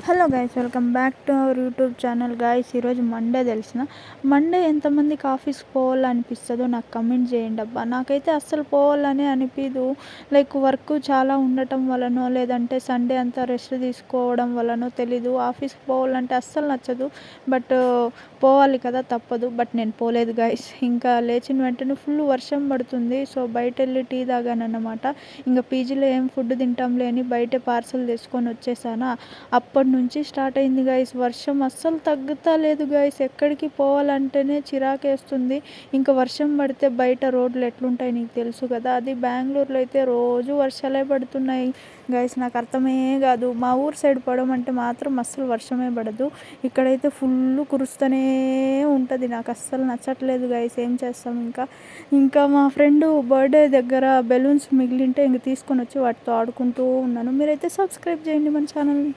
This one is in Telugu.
Hello guys, welcome back to our YouTube channel. Guys, ఈరోజు మండే. తెలిసిన మండే ఎంతమందికి ఆఫీస్కి పోవాలనిపిస్తుందో నాకు కమెంట్ చేయండి అబ్బా. నాకైతే అస్సలు పోవాలని అనిపించదు. లైక్ వర్క్ చాలా ఉండటం వలనో, లేదంటే సండే అంతా రెస్ట్ తీసుకోవడం వలనో తెలీదు, ఆఫీస్కి పోవాలంటే అస్సలు నచ్చదు. బట్ పోవాలి కదా, తప్పదు. బట్ నేను పోలేదు గాయస్. ఇంకా లేచిన వెంటనే ఫుల్ వర్షం పడుతుంది. సో బయట వెళ్ళి టీ తాగానన్నమాట. ఇంకా పీజీలో ఏం ఫుడ్ తింటాంలే అని బయట పార్సల్ తెచ్చుకొని వచ్చేసానా. అప్పటి నుంచి స్టార్ట్ అయింది గాయస్ వర్షం. అస్సలు తగ్గుతా లేదు గాయస్. ఎక్కడికి పోవాలంటేనే చిరాకేస్తుంది. ఇంకా వర్షం పడితే బయట రోడ్లు ఎట్లుంటాయి నీకు తెలుసు కదా. అది బెంగళూరులో అయితే రోజు వర్షాలే పడుతున్నాయి గాయస్. నాకు అర్థమే కాదు. మా ఊరు సైడ్ పడమంటే మాత్రం అస్సలు వర్షమే పడదు. ఇక్కడైతే ఫుల్ కురుస్తూనే ఉంటుంది. నాకు అస్సలు నచ్చట్లేదు గాయస్. ఏం చేస్తాం. ఇంకా మా ఫ్రెండ్ బర్త్డే దగ్గర బెలూన్స్ మిగిలింటే ఇంక తీసుకొని వచ్చి వాటితో ఆడుకుంటూ ఉన్నాను. మీరైతే సబ్స్క్రైబ్ చేయండి మన ఛానల్ని.